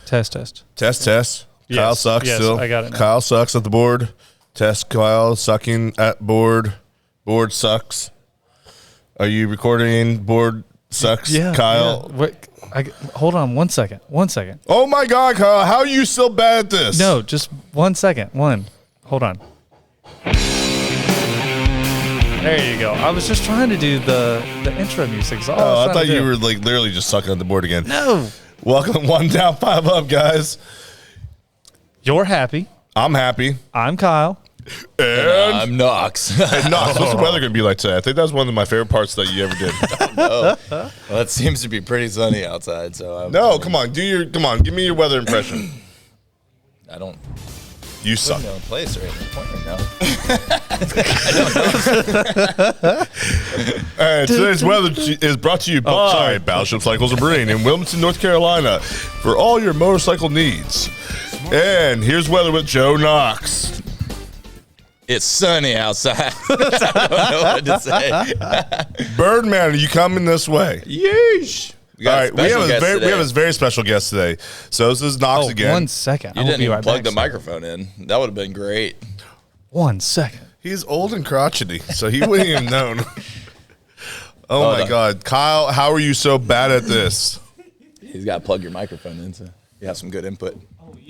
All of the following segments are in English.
Test. Yes. Kyle sucks still. I got it now. Kyle sucks at the board. Test Kyle sucking at board. Board sucks. Are you recording? Board sucks. Yeah, Kyle. Yeah. Wait, hold on 1 second. 1 second. Oh my God, Kyle! How are you so bad at this? No, just 1 second. Hold on. There you go. I was just trying to do the intro music. I thought you were like literally just sucking at the board again. No. Welcome, 1 down, 5 up, guys. You're happy. I'm happy. I'm Kyle. And I'm Knox. Hey, Knox, what's the weather going to be like today? I think that was one of my favorite parts that you ever did. Well, it seems to be pretty sunny outside. So Come on, give me your weather impression. I don't. You suck. No place or any point right now. Today's weather is brought to you by Battleship Cycles and Marine in Wilmington, North Carolina, for all your motorcycle needs. And here's weather with Joe Knox. It's sunny outside. I don't know what to say. Birdman, are you coming this way? Yeesh. All right, we have a very special guest today. So this is Knox again. 1 second. You didn't even plug the microphone in. That would have been great. 1 second. He's old and crotchety, so he wouldn't even known. Oh my God, Kyle, how are you so bad at this? He's got to plug your microphone in so you have some good input.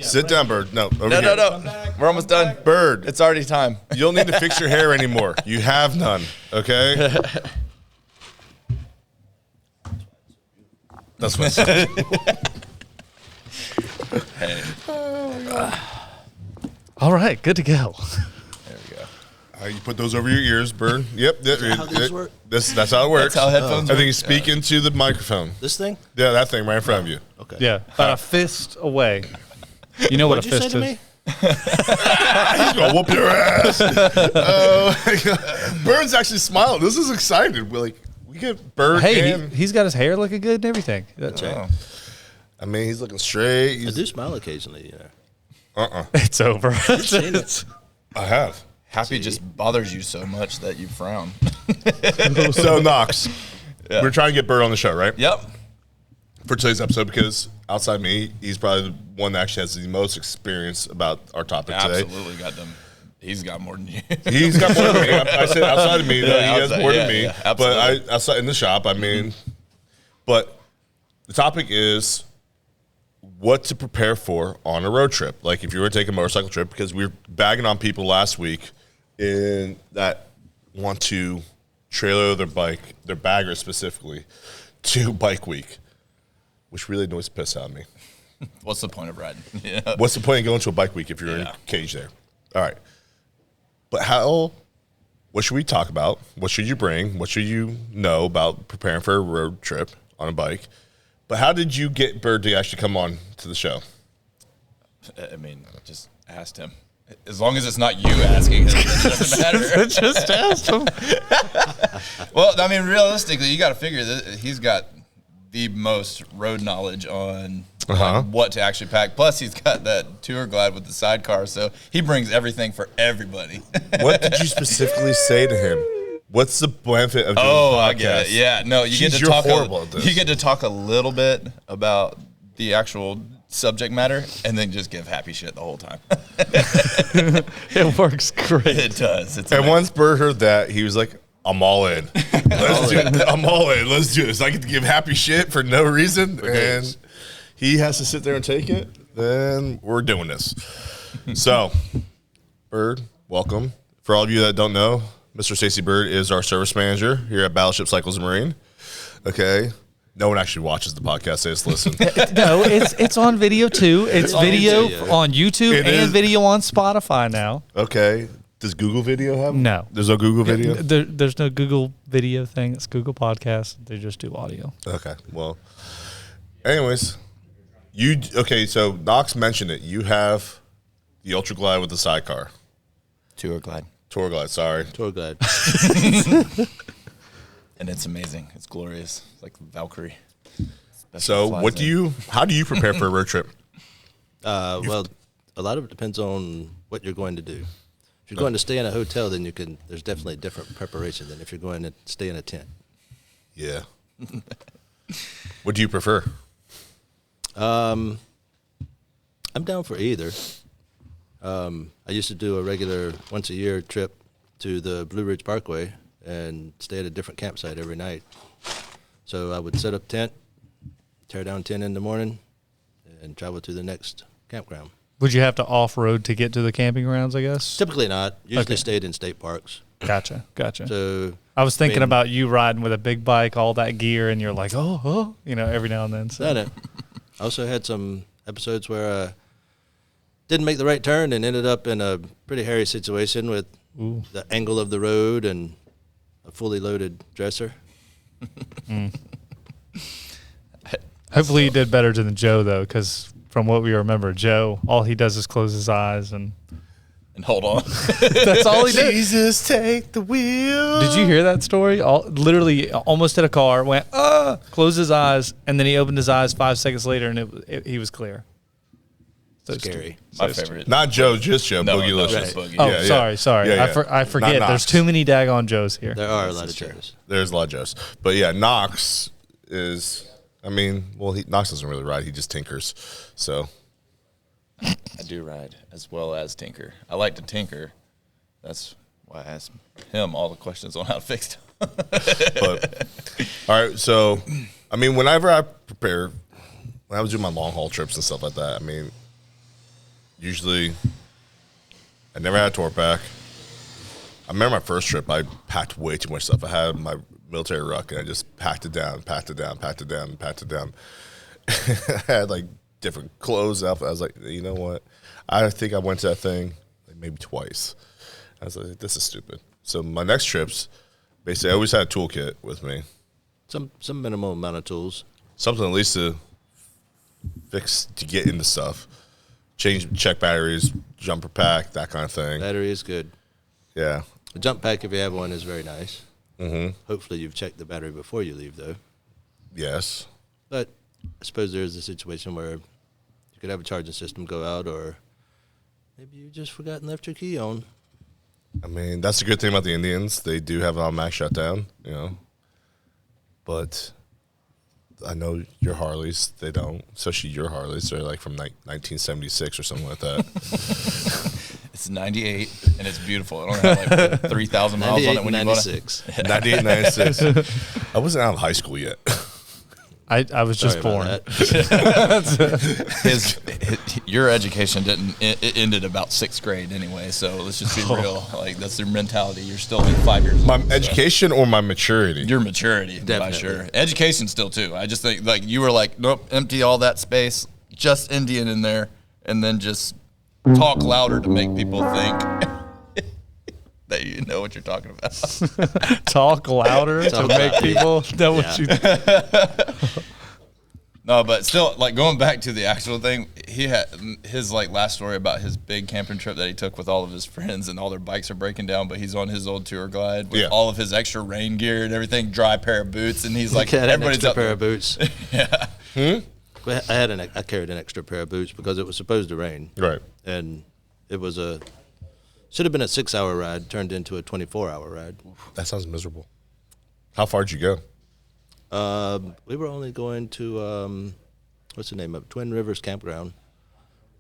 Sit down, Bird. No, over here. No. We're almost done. Bird, It's already time. you don't need to fix your hair anymore. You have none, okay? That's what I said. Hey, All right, good to go. there we go. You put those over your ears, Bird. Yep. That's how these work? That's how it works. That's how headphones I work. think you speak into the microphone. This thing? Yeah, that thing right in front of you. Okay. Yeah, about a fist away. You know what What'd a you fist say to is? me? He's gonna whoop your ass. Oh my God. Bird's actually smiling. This is exciting. We get Bird. Hey, and, he's got his hair looking good and everything. That's right. I mean, he's looking straight. I do smile occasionally, yeah. It's over. Seen it. I have. Happy just bothers you so much that you frown. So Knox, we're trying to get Bird on the show, right? Yep. For today's episode, because outside me, he's probably the one that actually has the most experience about our topic today. Absolutely got them. He's got more than you. He's got more than me. I said outside of me, though, he has more than me. Yeah, but absolutely. outside in the shop, I mean, but the topic is what to prepare for on a road trip. Like if you were to take a motorcycle trip, because we were bagging on people last week that want to trailer their bike, their bagger specifically, to Bike Week, which really annoys the piss out of me. What's the point of riding? Yeah. What's the point of going to a Bike Week if you're in a cage there? All right. But what should we talk about? What should you bring? What should you know about preparing for a road trip on a bike? But how did you get Bird to actually come on to the show? I mean, just asked him. As long as it's not you asking him, it doesn't matter. Just asked him. Well, I mean, realistically, you got to figure that he's got the most road knowledge on like, what to actually pack. Plus, he's got that tour glide with the sidecar, so he brings everything for everybody. What did you specifically say to him? What's the benefit of doing a podcast? I get it. Yeah, no, you get to You're talk. horrible at this. You get to talk a little bit about the actual subject matter, and then just give happy shit the whole time. It works great. It does. It's And amazing. once Bird heard that, he was like, I'm all in. I'm all in. Let's do this. I get to give happy shit for no reason, and he has to sit there and take it. Then we're doing this. So, Bird, welcome. For all of you that don't know, Mr. Stacy Byrd is our service manager here at Battleship Cycles and Marine. Okay. No one actually watches the podcast. They just listen. No, it's on video too. It's on video YouTube, yeah. on YouTube It and is. video on Spotify now. Okay. Does Google Video have? No. There's no Google Video? There's no Google video thing. It's Google Podcast. They just do audio. Okay. Well, anyways, so Knox mentioned it. You have the Ultra Glide with the sidecar. tour glide, Tour Glide, sorry. Tour guide. and it's amazing. It's glorious. It's like Valkyrie. So how do you prepare for a road trip? Well, a lot of it depends on what you're going to do. If you're going to stay in a hotel, then there's definitely a different preparation than if you're going to stay in a tent. Yeah. What do you prefer? I'm down for either. I used to do a regular once-a-year trip to the Blue Ridge Parkway and stay at a different campsite every night. So I would set up tent, tear down tent in the morning, and travel to the next campground. Would you have to off-road to get to the camping grounds, I guess? Typically not. Usually Okay. stayed in state parks. Gotcha. So I was thinking I mean- about you riding with a big bike, all that gear, and you're like, oh, every now and then. So. no. I also had some episodes where I didn't make the right turn and ended up in a pretty hairy situation with Ooh. the angle of the road and a fully loaded dresser. Hopefully you did better than Joe, though, because from what we remember, Joe, all he does is close his eyes, and hold on. that's all he did. Jesus, take the wheel. Did you hear that story? Literally almost hit a car, went, closed his eyes, and then he opened his eyes 5 seconds later, and he was clear. So Scary. My favorite. Not Joe, just Joe. No, Boogie no, Licious. just Boogie. Oh, Yeah, yeah. sorry. Yeah, yeah. I forget. Not There's Knox. too many daggone Joes here. There are a This lot is of true. Joes. There's a lot of Joes. But yeah, Knox is, Knox doesn't really ride. He just tinkers. So, I do ride as well as tinker. I like to tinker. That's why I asked him all the questions on how to fix it. but, all right. So, whenever I prepare, when I was doing my long haul trips and stuff like that, usually I never had a tour pack. I remember my first trip, I packed way too much stuff. I had my military ruck and I just packed it down. I had like different clothes up. I was like, you know what? I think I went to that thing like maybe twice. I was like, this is stupid. So my next trips, basically, I always had a toolkit with me. Some minimal amount of tools. Something at least to fix, to get into stuff. Check batteries, jumper pack, that kind of thing. Battery is good. Yeah. A jump pack, if you have one, is very nice. Mm-hmm. Hopefully you've checked the battery before you leave, though. Yes. But I suppose there is a situation where you could have a charging system go out, or maybe you just forgot and left your key on. That's the good thing about the Indians. They do have an automatic shutdown, But I know your Harleys, they don't. Especially your Harleys. They're like from 1976 or something like that. It's 98, and it's beautiful. It only had like 3,000 miles on it when you bought it. 96. 98, 96. I wasn't out of high school yet. I was just Sorry born. about that. Your education it ended about 6th grade anyway, so let's just be real. Like, that's their mentality. You're still 5 years old. My so. education or my maturity? Your maturity, by Definitely. sure. Education still, too. I just think, like, you were like, nope, empty all that space, just Indian in there, and then just talk louder to make people think that you know what you're talking about. Talk louder to make people know what you. No, but still, like, going back to the actual thing, he had his like last story about his big camping trip that he took with all of his friends, and all their bikes are breaking down, but he's on his old tour glide with all of his extra rain gear and everything, dry pair of boots, and he's like, everybody's extra up pair there. of boots. Yeah. I carried an extra pair of boots because it was supposed to rain. Right. And it was should have been a 6-hour ride, turned into a 24-hour ride. That sounds miserable. How far did you go? We were only going to, what's the name of it? Twin Rivers Campground.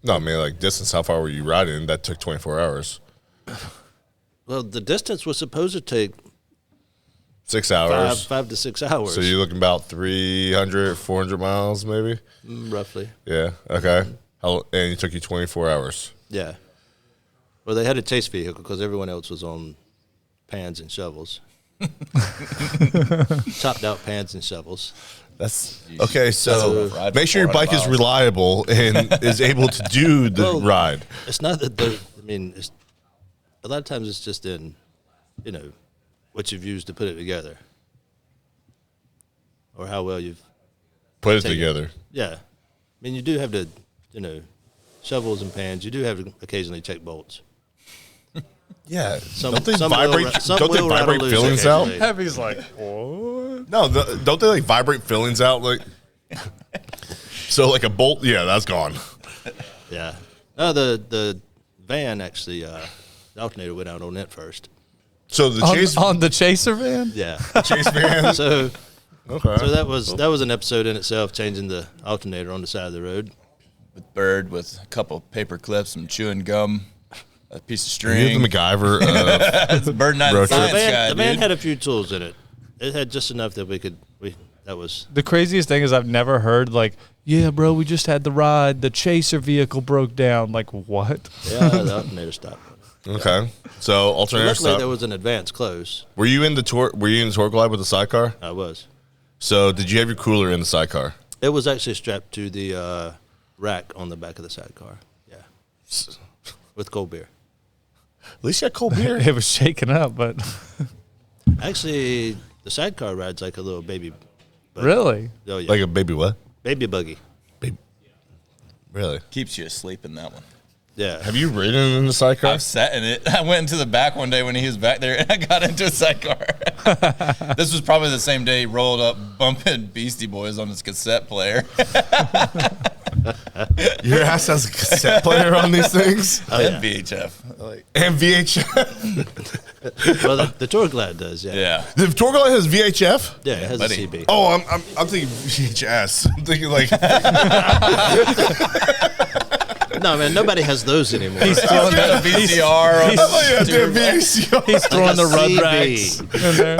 No, like distance. How far were you riding? That took 24 hours. Well, the distance was supposed to take 6 hours. 5 to 6 hours. So you're looking about 300, 400 miles maybe? Roughly. Yeah. Okay. And it took you 24 hours. Yeah. Well, they had a chase vehicle because everyone else was on pans and shovels. Chopped out pans and shovels. That's okay. So That's a ride make sure your 400 bike is miles. reliable and is able to do the Well, ride. It's not that it's a lot of times it's just in, what you've used to put it together. Or how well you've Put it take it. together. Yeah. You do have to, shovels and pans. You do have to occasionally check bolts. Yeah. Some- don't they some will vibrate? ra- some Don't they will rattle vibrate loose fillings out? occasionally. Heavy's like, what? No. Don't they like vibrate fillings out? Like. So like a bolt. Yeah, that's gone. Yeah. No, the van actually, the alternator went out on it first. So the chase On the Chaser van? Yeah. chase van. So Okay. that was an episode in itself, changing the alternator on the side of the road. with Byrd with a couple of paper clips, some chewing gum, a piece of You're string. the MacGyver. It's Byrd Night the Roadtrip. Science Guy, The man dude. had a few tools in it. It had just enough that that was. The craziest thing is I've never heard like, yeah, bro, we just had the ride. The chaser vehicle broke down. Like, what? Yeah, the alternator stopped. Okay. So alternator Luckily, stop. there was an advance close. Were you in the tour glide with the sidecar? I was. So did you have your cooler in the sidecar? It was actually strapped to the rack on the back of the sidecar. Yeah, with cold beer. At least you had cold beer. It was shaken up, but Actually, the sidecar ride's like a little baby. Buggy. really? Oh yeah, Like a baby what? baby buggy. Really? Keeps you asleep in that one. Yeah. Have you ridden in the sidecar? I've sat in it. I went into the back one day when he was back there, and I got into a sidecar. This was probably the same day he rolled up bumping Beastie Boys on his cassette player. Your ass has a cassette player on these things? And VHF. Like, And VHF? Well, the tour glide does. Yeah. yeah. The tour glide has VHF? Yeah, it has buddy. a CB. Oh, I'm thinking VHS. I'm thinking like No, man, nobody has those anymore. He's throwing Got a the, VCR on oh yeah, the damn VCR. he's throwing the rud CB. racks in there.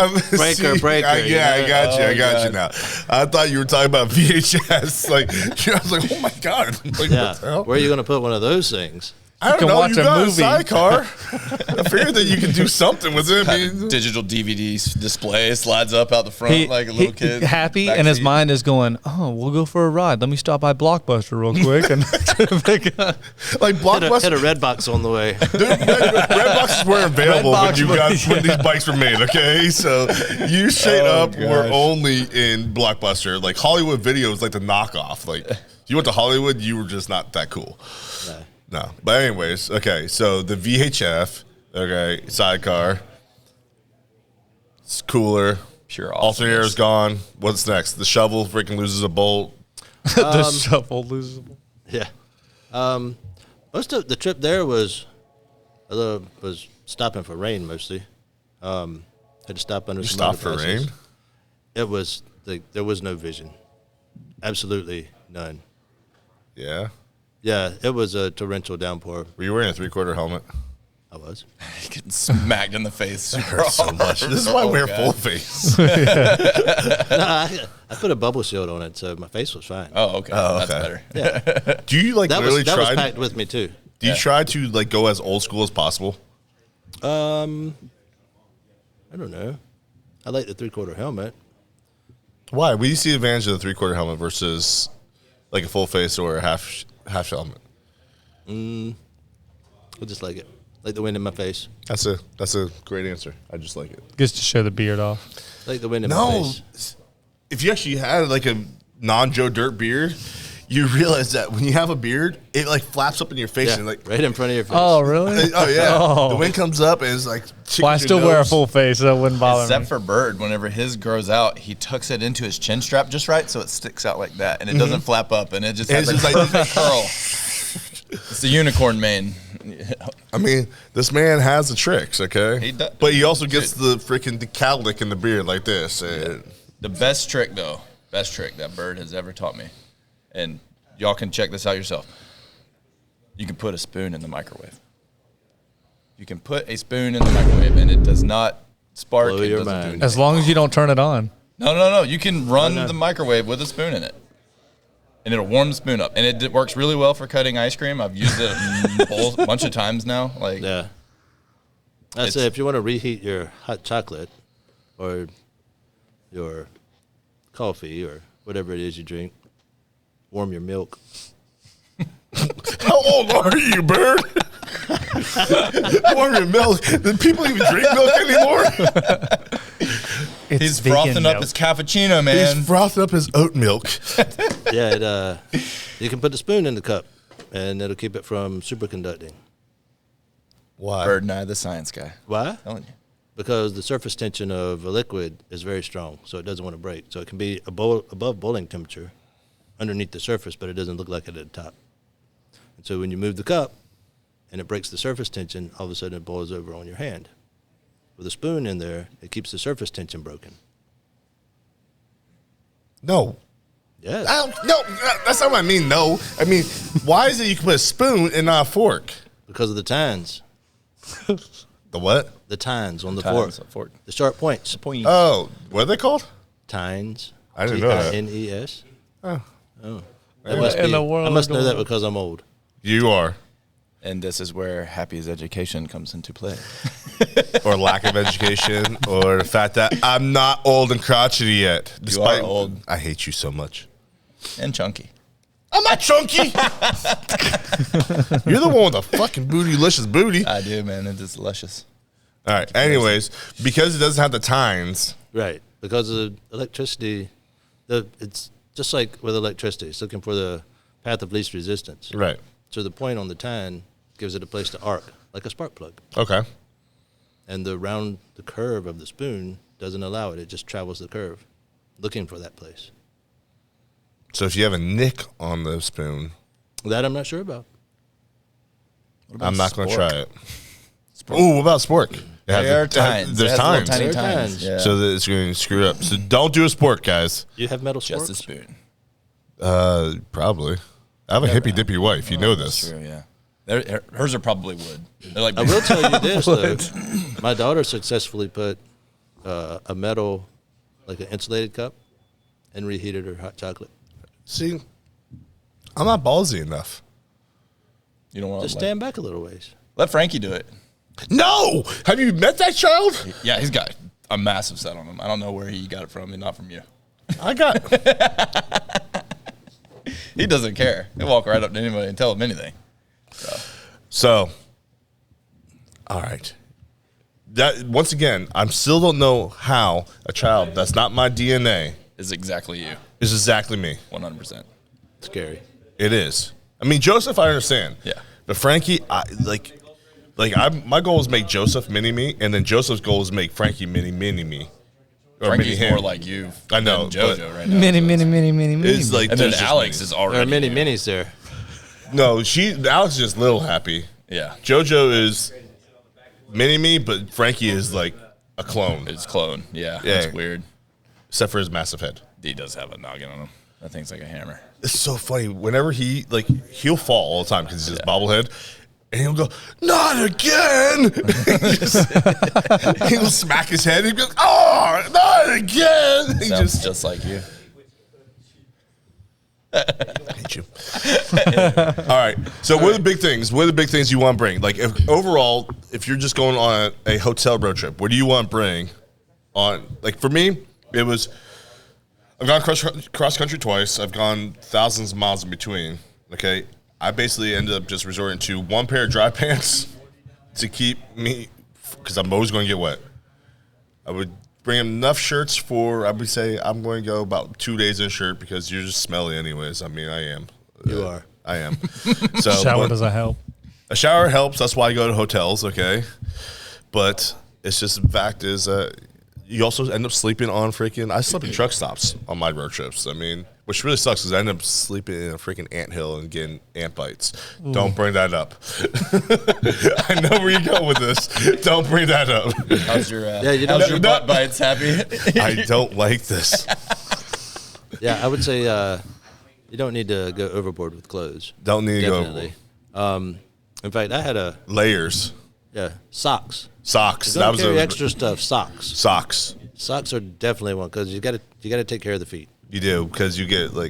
Breaker, I you know? I got you. I got you God. now. I thought you were talking about VHS. Like, I was like, oh my god. Like, Yeah. what the hell? Where are you going to put one of those things? I don't can know. watch You a got movie. a sidecar. I figured that you could do something with it. I mean, digital DVD display slides up out the front like a little kid. Happy, back and his seat. mind is going, oh, we'll go for a ride. Let me stop by Blockbuster real quick. And like Hit Blockbuster. a red box on the way. Red boxes weren't available when Redbox when these bikes were made. Okay, so you straight up were gosh. only in Blockbuster. Like Hollywood Video was like the knockoff. Like you went to Hollywood, you were just not that cool. No, but anyways, okay. So the VHF, okay, sidecar, it's cooler. Pure Alternator's gone. What's next? The shovel freaking loses a bolt. the shovel losable. Yeah. Most of the trip there was stopping for rain mostly. Had to stop under You some stopped for underpasses. rain. It was there was no vision, absolutely none. Yeah. Yeah, it was a torrential downpour. Were you wearing a 3/4 helmet? I was. Getting smacked in the face. Hurts so much. This is why I wear full face. No, I put a bubble shield on it, so my face was fine. Oh, okay. Oh, That's okay. better. Do you like that literally was try? packed with me too. Do you try to like go as old school as possible? I don't know. I like the 3/4 helmet. Why? What do you see the advantage of the 3/4 helmet versus like a full face or a half helmet? I just like it. Like the wind in my face. That's a great answer. I just like it. Gets to show the beard off. Like the wind in my No, face. if you actually had like a non-Joe Dirt beard, you realize that when you have a beard, it like flaps up in your face Yeah, and like. right in front of your face. Oh, really? Oh yeah, Oh. the wind comes up and it's like. Well, I still wear a full face, so it wouldn't bother Except me. for Byrd, whenever his grows out, he tucks it into his chin strap just right so it sticks out like that. And it doesn't flap up, and it just has It's a just like- perfect curl. It's the unicorn mane. I mean, this man has the tricks, okay? He does. But he also gets the freaking cowlick in the beard like this. And The best trick that Byrd has ever taught me, and y'all can check this out yourself. You can put a spoon in the microwave. You can put a spoon in the microwave, and it does not spark. Blow It your doesn't do mind. anything. As long as you don't turn it on. No. You can run the microwave with a spoon in it, and it'll warm the spoon up. And it works really well for cutting ice cream. I've used it a bunch of times now. Like, Yeah. I It's- say if you want to reheat your hot chocolate or your coffee or whatever it is you drink, warm your milk. how old are you, Bird? Warm your milk. Do people even drink milk anymore? It's he's vegan frothing up milk. his cappuccino, man. He's frothing up his oat milk. Yeah, you can put the spoon in the cup, and it'll keep it from superconducting. Why? Byrd and I, the science guy. Why? Telling you. Because the surface tension of a liquid is very strong, so it doesn't want to break. So it can be above boiling temperature underneath the surface, but it doesn't look like it at the top. And so when you move the cup and it breaks the surface tension, all of a sudden it boils over on your hand. With a spoon in there, it keeps the surface tension broken. No. Yes. No, that's not what I mean. No, I mean, why is it you can put a spoon and not a fork? Because of the tines. The what? The tines on the Tines, fork. The sharp points. Point. Oh, what are they called? Tines. I didn't know that. Tines. Oh. That must in be, the world I must know going that on? because I'm old. You are. And this is where Happy's education comes into play. Or lack of education, or the fact that I'm not old and crotchety yet. Despite old. I hate you so much. And chunky. I'm not chunky. You're the one with the fucking bootylicious booty. I do, man. It is luscious. All right. Anyways, because it doesn't have the tines. Right. Because of electricity, it's just like with electricity. It's looking for the path of least resistance. Right. So the point on the tine gives it a place to arc, like a spark plug. Okay. And the curve of the spoon doesn't allow it. It just travels the curve, looking for that place. So if you have a nick on the spoon, That I'm not sure about. I'm not going to try it. Ooh, what about spork? There are tines. There's It has little tines. tiny There are tines. tines. Yeah. So that it's going to screw up. So don't do a spork, guys. You have metal Just a sporks? spoon. Probably. I have a hippy dippy wife. You know this. True, yeah. Hers are probably wood. They're like I will tell you this, though. My daughter successfully put a metal, like an insulated cup, and reheated her hot chocolate. See, I'm not ballsy enough. You don't want Just to stand back a little ways. let Frankie do it. No! Have you met that child? Yeah, he's got a massive set on him. I don't know where he got it from, and not from you. I got. He doesn't care. He'll walk right up to anybody and tell him anything. So, all right. That once again, I still don't know how a child that's not my DNA Is exactly you. is exactly me. 100%. Scary. It is. I mean, Joseph, I understand. Yeah. But Frankie, my goal is make Joseph mini me, and then Joseph's goal is make Frankie mini me. Or Frankie's mini him. more like you I know, than JoJo but- right now. Many. It's like And then there's just Alex minis. is There already are many you. minis there. No, Alex is just little happy. Yeah. JoJo is mini me, but Frankie is like a clone, It's clone. Yeah. Yeah. That's weird. except for his massive head. He does have a noggin on him. That thing's like a hammer. It's so funny. Whenever he'll fall all the time because he's his bobblehead, and he'll go, "Not again!" He'll smack his head. He goes, "Oh, not again!" He Sounds just like you. I hate you. All right. So what are the big things? What are the big things you want to bring? Like if you're just going on a hotel road trip, what do you want to bring on? Like for me, it was I've gone cross country twice. I've gone thousands of miles in between. Okay. I basically ended up just resorting to one pair of dry pants to keep me, because I'm always going to get wet. I would bring enough shirts for, I would say I'm going to go about 2 days in a shirt because you're just smelly anyways. I mean, I am. You are. I am. So Shower but doesn't help. a shower helps. That's why I go to hotels, okay? But it's just the fact is you also end up sleeping on I slept in truck stops on my road trips. I mean, which really sucks because I end up sleeping in a freaking anthill and getting ant bites. Ooh. Don't bring that up. I know where you go with this. Don't bring that up. How's your, how's your butt bites, Happy? I don't like this. Yeah, I would say you don't need to go overboard with clothes. Don't need to go Definitely. In fact, I had layers. Yeah, socks. Socks. Don't carry extra stuff. Socks. Socks. Socks are definitely one because you got to take care of the feet. You do, because you get they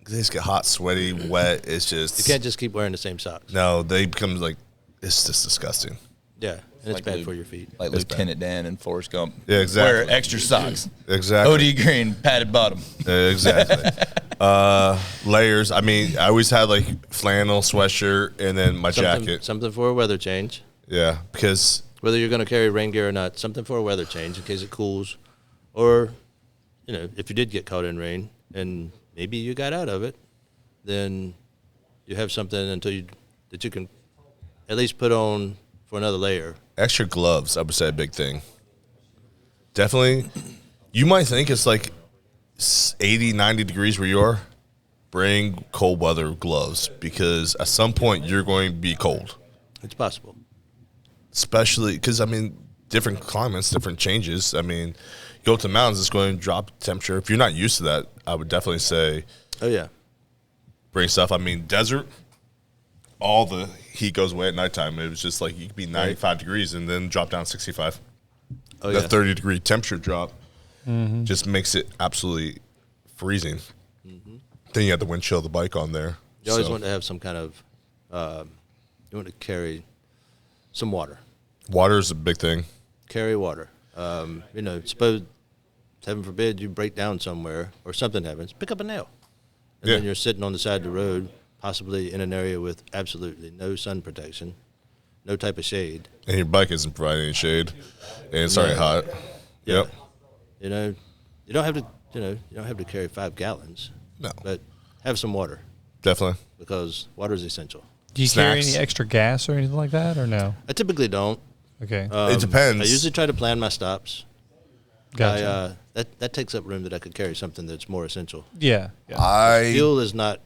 just get hot, sweaty, wet. It's just you can't just keep wearing the same socks. No, they become it's just disgusting. Yeah, and it's bad for your feet. Like Lieutenant Dan and Forrest Gump. Yeah, exactly. Wear extra socks. Exactly. OD green, padded bottom. Exactly. Layers. I mean, I always had flannel sweatshirt and then my jacket. Something for a weather change. Yeah, because whether you're going to carry rain gear or not, something for a weather change in case it cools, or if you did get caught in rain and maybe you got out of it, then you have something that you can at least put on for another layer. Extra gloves, I would say, a big thing. Definitely. You might think it's 80, 90 degrees where you are. Bring cold weather gloves because at some point you're going to be cold. It's possible. Especially because, different climates, different changes. Go to the mountains, it's going to drop temperature. If you're not used to that, I would definitely say Oh yeah. Bring stuff. I mean, desert, all the heat goes away at nighttime. It was just like you could be 95 degrees and then drop down 65. Oh yeah. That 30-degree temperature drop just makes it absolutely freezing. Then you have the wind chill the bike on there. You always want to have some kind of, you want to carry some water. Water is a big thing. Carry water. Suppose, heaven forbid, you break down somewhere or something happens, pick up a nail. And then you're sitting on the side of the road, possibly in an area with absolutely no sun protection, no type of shade. And your bike isn't providing any shade. And it's already hot. Yeah. Yep. You don't have to carry 5 gallons. No. But have some water Definitely. because water is essential. Do you carry Snacks. any extra gas or anything like that, or no? I typically don't. Okay, It depends. I usually try to plan my stops. gotcha. That takes up room that I could carry something that's more essential. Yeah. Fuel is not.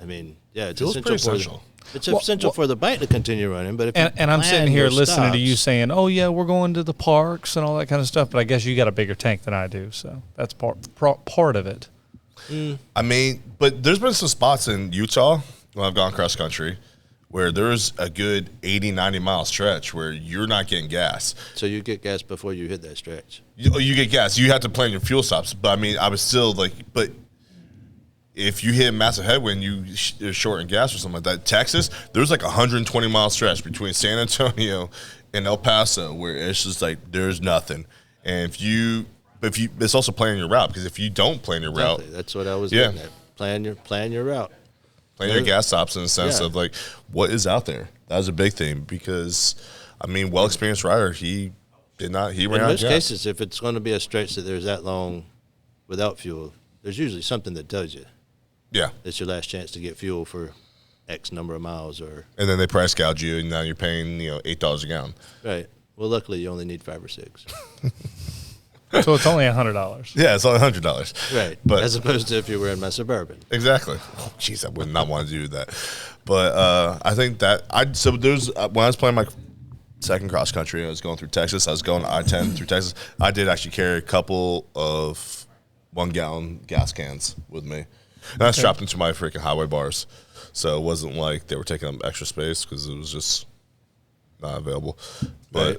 I mean, it's Fuel's essential pretty for essential. It's essential for the bike to continue running. But if And I'm plan sitting here your listening to you stops- saying, "Oh yeah, we're going to the parks and all that kind of stuff," but I guess you got a bigger tank than I do, so that's part of it. I mean, but there's been some spots in Utah when I've gone cross country where there's a good 80, 90-mile stretch where you're not getting gas. So you get gas before you hit that stretch. You get gas. You have to plan your fuel stops. But, I mean, I was still like, but if you hit a massive headwind, you're short in gas or something like that. Texas, there's like a 120-mile stretch between San Antonio and El Paso where it's just like there's nothing. And if you it's also planning your route, because if you don't plan your route, Exactly. That's what I was Yeah. getting at. Plan your route. plan your gas stops in the sense Yeah. of like what is out there. That was a big thing because, I mean, well-experienced rider, he ran In out of most gas. cases, if it's going to be a stretch that there's that long without fuel, there's usually something that tells you Yeah. it's your last chance to get fuel for X number of miles or And then they price gouge you, and now you're paying, $8 a gallon. right. Well, luckily you only need 5 or 6. So it's only $100. Yeah, it's only $100. Right. But as opposed to if you were in my Suburban. exactly. Oh, jeez, I would not want to do that. But I think that there's when I was playing my second cross country, I was going through Texas. I was going I-10 through Texas. I did actually carry a couple of 1-gallon gas cans with me, and I strapped into my freaking highway bars, so it wasn't like they were taking up extra space because it was just not available. But Right.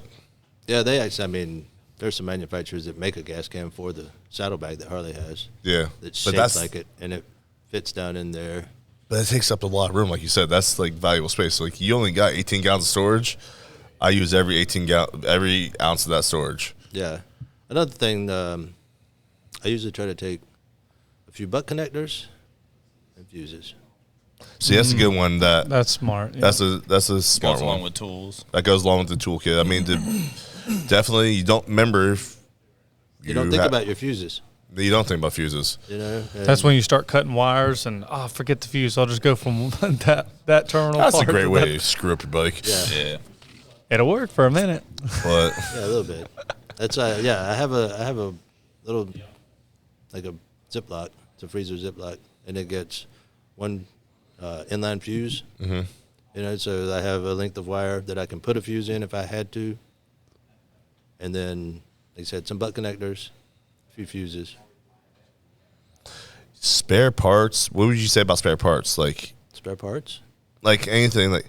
Yeah, they actually, I mean, there's some manufacturers that make a gas can for the saddlebag that Harley has yeah, that's but shaped like it, and it fits down in there. But it takes up a lot of room, like you said. That's like valuable space. Like you only got 18 gallons of storage. I use every every ounce of that storage. Yeah. Another thing, I usually try to take a few butt connectors and fuses. See, that's a good one. That's smart. Yeah. That's a smart Goes one. along with tools. That goes along with the toolkit. I mean, definitely you don't remember if You don't think about your fuses, you don't think about fuses. you know? That's when you start cutting wires and forget the fuse. I'll just go from that terminal. That's a part great to way that. to screw up your bike. Yeah. Yeah. It'll work for a minute. But Yeah, a little bit. That's I have a little like a Ziploc. It's a freezer Ziploc, and it gets one inline fuse. Mm-hmm. You know, so I have a length of wire that I can put a fuse in if I had to, and then like I said, some butt connectors, a few fuses. spare parts. What would you say about spare parts? Like Spare parts? anything. Like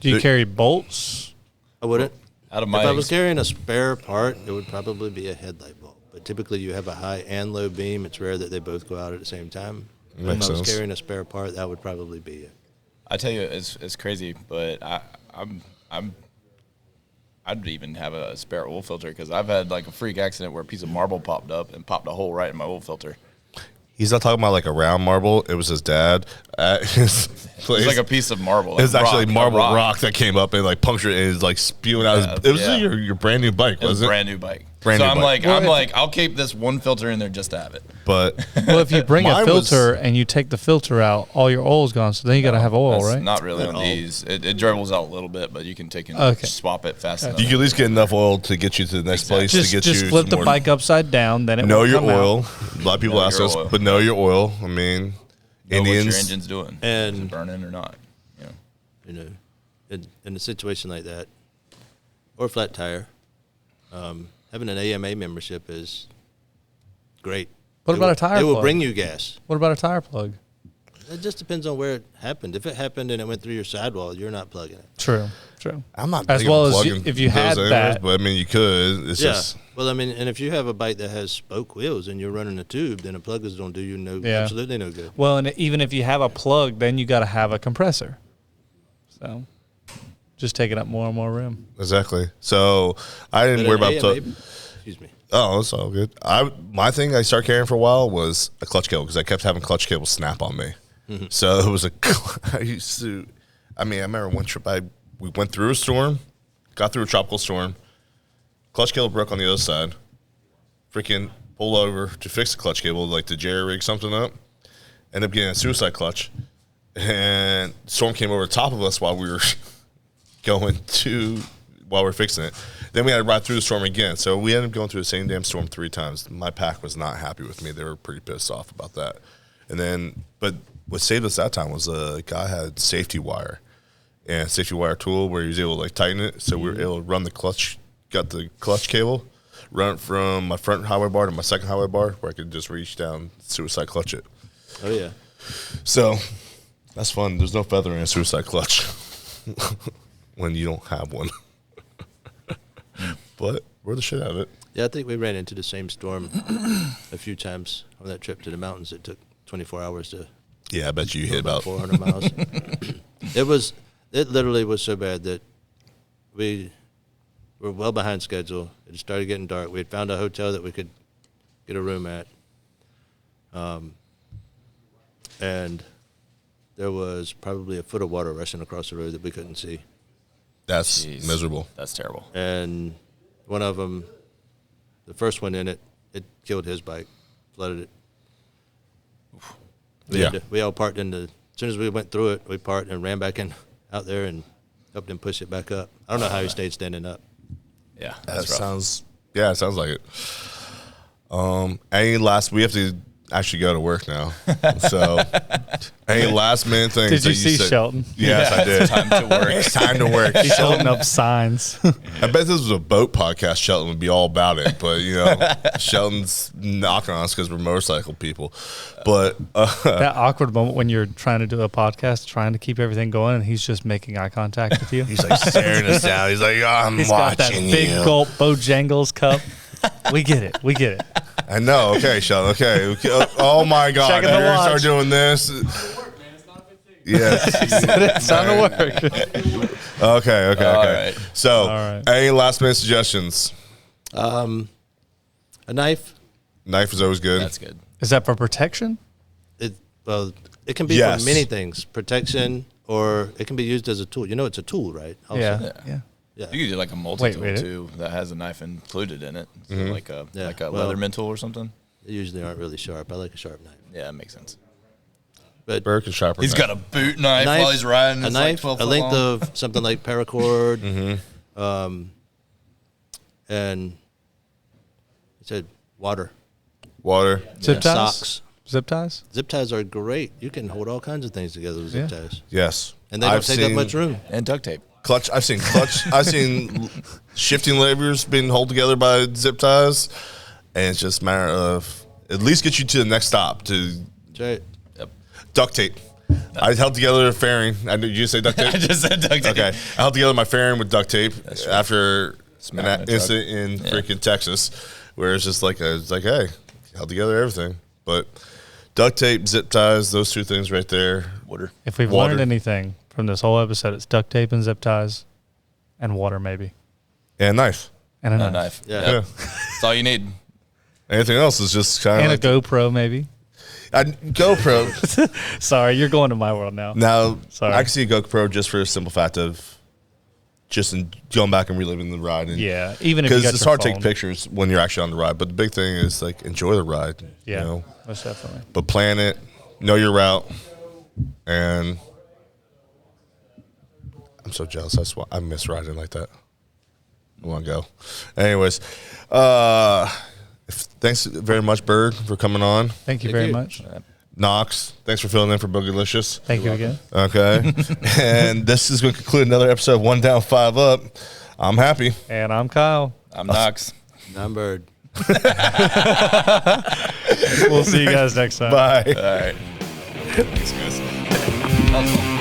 Do you There- carry bolts? I wouldn't. Out of If my I was carrying a spare part, it would probably be a headlight bulb. But typically, you have a high and low beam. It's rare that they both go out at the same time. Makes if I was sense. carrying a spare part, that would probably be it. I tell you, it's crazy, but I'd even have a spare oil filter because I've had like a freak accident where a piece of marble popped up and popped a hole right in my oil filter. he's not talking about like a round marble. It was his dad at his place. It's like a piece of marble. It's like actually a marble rock that came up and like punctured and is like spewing out. Yeah, It was yeah. your brand new bike, It was was a it? brand new bike. Brand so new I'm bike. like, I'll keep this one filter in there just to have it. But Well, if you bring a Mine was- filter and you take the filter out, all your oil's gone. So then you got to have oil, That's right? Not really At on all. these. It dribbles out a little bit, but you can take and Okay. swap it fast enough. you can at least get enough oil to get you to the next place just to get just you flip some the more- bike upside down, then it Know will your come out. oil. A lot of people Know ask your us, oil. but know your oil. I mean, Know what Indians. your engine's doing. And- Is it burning or not? You know. You know, in a situation like that, or a flat tire, having an AMA membership is great. What about a tire They will plug? bring you gas. What about a tire plug? It just depends on where it happened. If it happened and it went through your sidewall, you're not plugging it. True. I'm not As big well on as plugging if you had those that. but I mean, you could. It's just Well, I mean, and if you have a bike that has spoke wheels and you're running a tube, then a plug is going to do you absolutely no good. Well, and even if you have a plug, then you got to have a compressor. So, just taking up more and more room. exactly. So I didn't worry about. Excuse me. Oh, it's all good. My thing I started carrying for a while was a clutch cable because I kept having clutch cable snap on me. Mm-hmm. So it was I remember one trip we went through a storm, got through a tropical storm, clutch cable broke on the other side, freaking pulled over to fix the clutch cable, like to jerry rig something up, ended up getting a suicide clutch, and the storm came over the top of us while we were while we were fixing it. Then we had to ride through the storm again. So we ended up going through the same damn storm 3 times. My pack was not happy with me. They were pretty pissed off about that. And then, but what saved us that time was a guy had safety wire and safety wire tool where he was able to like tighten it. So we were able to run the clutch, got the clutch cable, run it from my front highway bar to my second highway bar where I could just reach down, suicide clutch it. Oh, yeah. So that's fun. There's no feather in a suicide clutch when you don't have one. But we're the shit out of it. Yeah, I think we ran into the same storm a few times on that trip to the mountains. It took 24 hours to. Yeah, I bet you hit about 400 miles. It literally was so bad that we were well behind schedule. It started getting dark. We had found a hotel that we could get a room at. And there was probably a foot of water rushing across the road that we couldn't see. That's miserable. That's terrible. And one of them, the first one in it killed his bike, flooded it. We all parked as soon as we went through it, we parked and ran back out there and helped him push it back up. I don't know how he stayed standing up. Yeah, That that's rough. sounds like it. We have to actually go to work now. So any last minute things Did that you see said, Shelton? Yes, I did. It's time to work. It's time to work. He's holding up signs. I bet this was a boat podcast. Shelton would be all about it, but Shelton's knocking on us because we're motorcycle people. But That awkward moment when you're trying to do a podcast, trying to keep everything going, and he's just making eye contact with you. he's like staring us down. He's like, I'm He's got that watching big you. gulp Bojangles cup. We get it. I know. Okay, Shelton. Okay. Oh my God! Checking Now the you're gonna start watch. doing this. Yes. It's time to work. Okay. All right. So, All right. any last minute suggestions? A knife. Knife is always good. That's good. Is that for protection? It can be Yes. for many things, protection, or it can be used as a tool. It's a tool, right? Also. Yeah. Yeah. You could do like a multi-tool wait. too that has a knife included in it, so like a well- Leatherman tool or something. They usually aren't really sharp. I like a sharp knife. Yeah, that makes sense. But Burke and sharper. He's got a boot knife while he's riding. a It's knife, like 12 a foot length long. of something like paracord, and it said water. water. Zip ties. Socks. Zip ties. Zip ties are great. You can hold all kinds of things together with zip Yeah. ties, Yes, and they don't take up much room. and duct tape. Clutch. I've seen shifting levers being held together by zip ties, and it's just a matter of at least get you to the next stop. To That's right. Yep. duct tape. I held together a fairing. Did you say duct tape? I just said duct tape. Okay, I held together my fairing with duct tape right. after Smacking an a truck. incident in freaking Texas, where it's just like hey, held together everything. But duct tape, zip ties, those two things right there. Water. If we've Water. learned anything from this whole episode, it's duct tape and zip ties, and water maybe, And knife. and a No knife, knife. Yeah. Yeah. That's all you need. Anything else is just kind and of a like GoPro maybe. GoPro. Sorry, you're going to my world now. Now, Sorry. I can see a GoPro just for the simple fact of just going back and reliving the ride. Yeah, even if you Because got it's your hard to phone. take pictures when you're actually on the ride. But the big thing is like enjoy the ride. Yeah, You know? most definitely. But plan it, know your route, and I'm so jealous. That's why I miss riding like that. I want to go. Anyways, thanks very much, Byrd, for coming on. Thank you Thank very you. much. Knox, thanks for filling in for Boogylicious. Thank you again. Okay. And this is going to conclude another episode of One Down, Five Up. I'm happy. And I'm Kyle. I'm Knox. I'm Byrd. We'll see you guys next time. Bye. All right. Thanks, guys. That was fun.